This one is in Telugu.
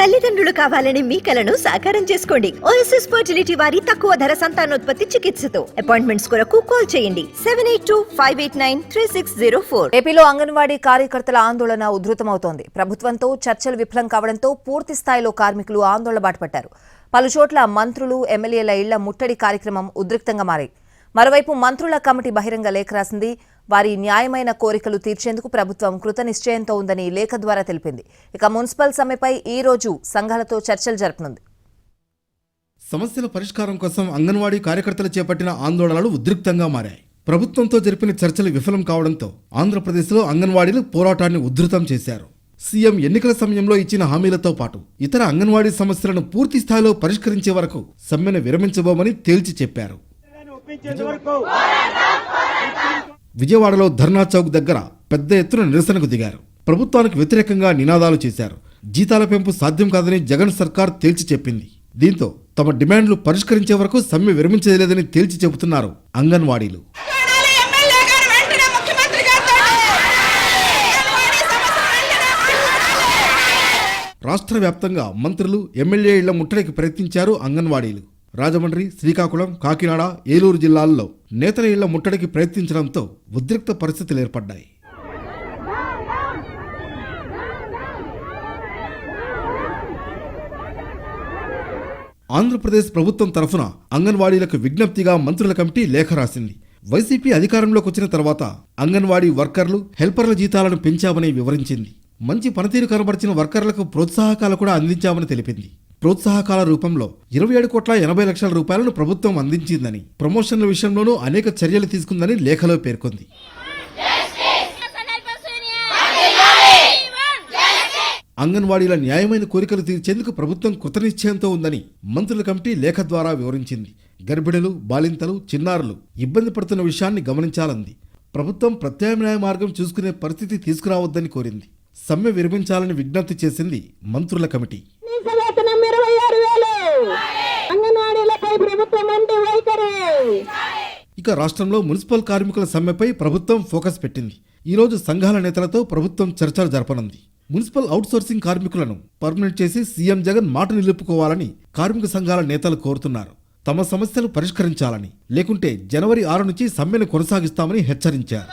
తల్లిదండ్రులు కావాలని మీ కలను సాకారం చేసుకోండి. ఓఎస్ఎస్ ఫర్టిలిటీ వారి తక్కువ ధర సంతానోత్పత్తి చికిత్సతో అపాయింట్మెంట్స్ కొరకు కాల్ చేయండి 7825893604. ఏపీలో అంగన్వాడీ కార్యకర్తల ఆందోళన ఉధృతమవుతోంది. ప్రభుత్వంతో చర్చలు విఫలం కావడంతో పూర్తి స్థాయిలో కార్మికులు ఆందోళన బాటపట్టారు. పలుచోట్ల మంత్రులు, ఎమ్మెల్యేల ఇళ్ల ముట్టడి కార్యక్రమం ఉద్రిక్తంగా మారాయి. మరోవైపు మంత్రుల కమిటీ బహిరంగ లేఖ రాసింది. వారి న్యాయమైన కోరికలు తీర్చేందుకు ప్రభుత్వం కృతనిశ్చయంతో ఉందని లేఖ ద్వారా తెలిపింది. ఇక మున్సిపల్ సమ్మెపై ఈ రోజు సంఘాలతో చర్చలు జరపనుంది. సమస్యల పరిష్కారం కోసం అంగన్వాడీ కార్యకర్తలు చేపట్టిన ఆందోళనలు ఉద్రిక్తంగా మారాయి. ప్రభుత్వంతో జరిపిన చర్చలు విఫలం కావడంతో ఆంధ్రప్రదేశ్లో అంగన్వాడీలు పోరాటాన్ని ఉధృతం చేశారు. సీఎం ఎన్నికల సమయంలో ఇచ్చిన హామీలతో పాటు ఇతర అంగన్వాడీ సమస్యలను పూర్తి స్థాయిలో పరిష్కరించే వరకు సమ్మెను విరమించబోమని తేల్చి చెప్పారు. విజయవాడలో ధర్నా చౌక్ దగ్గర పెద్ద ఎత్తున నిరసనకు దిగారు. ప్రభుత్వానికి వ్యతిరేకంగా నినాదాలు చేశారు. జీతాల పెంపు సాధ్యం కాదని జగన్ సర్కార్ తేల్చి చెప్పింది. దీంతో తమ డిమాండ్లు పరిష్కరించే వరకు సమ్మె విరమించలేదని తేల్చి చెబుతున్నారు అంగన్వాడీలు. రాష్ట్ర వ్యాప్తంగా మంత్రులు, ఎమ్మెల్యే ఇళ్ల ముట్టడికి ప్రయత్నించారు అంగన్వాడీలు. రాజమండ్రి, శ్రీకాకుళం, కాకినాడ, ఏలూరు జిల్లాల్లో నేతల ఇళ్ల ముట్టడికి ప్రయత్నించడంతో ఉద్రిక్త పరిస్థితులు ఏర్పడ్డాయి. ఆంధ్రప్రదేశ్ ప్రభుత్వం తరఫున అంగన్వాడీలకు విజ్ఞప్తిగా మంత్రుల కమిటీ లేఖ రాసింది. వైసీపీ అధికారంలోకి వచ్చిన తర్వాత అంగన్వాడీ వర్కర్లు, హెల్పర్ల జీతాలను పెంచామని వివరించింది. మంచి పనితీరు కనబరిచిన వర్కర్లకు ప్రోత్సాహకాలు కూడా అందించామని తెలిపింది. ప్రోత్సాహకాల రూపంలో 27,80,00,000 రూపాయలను ప్రభుత్వం అందించిందని, ప్రమోషన్ల విషయంలోనూ అనేక చర్యలు తీసుకుందని లేఖలో పేర్కొంది. అంగన్వాడీల న్యాయమైన కోరికలు తీర్చేందుకు ప్రభుత్వం కృతనిశ్చయంతో ఉందని మంత్రుల కమిటీ లేఖ ద్వారా వివరించింది. గర్భిణులు, బాలింతలు, చిన్నారులు ఇబ్బంది పడుతున్న విషయాన్ని గమనించాలంది. ప్రభుత్వం ప్రత్యామ్నాయ మార్గం చూసుకునే పరిస్థితి తీసుకురావద్దని కోరింది. సమ్మె విరమించాలని విజ్ఞప్తి చేసింది మంత్రుల కమిటీ. ఇక రాష్ట్రంలో మున్సిపల్ కార్మికుల సమ్మెపై ప్రభుత్వం ఫోకస్ పెట్టింది. ఈ రోజు సంఘాల నేతలతో ప్రభుత్వం చర్చలు జరపనుంది. మున్సిపల్ అవుట్సోర్సింగ్ కార్మికులను పర్మనెంట్ చేసి సీఎం జగన్ మాట నిలుపుకోవాలని కార్మిక సంఘాల నేతలు కోరుతున్నారు. తమ సమస్యలు పరిష్కరించాలని, లేకుంటే జనవరి 6 నుంచి సమ్మెను కొనసాగిస్తామని హెచ్చరించారు.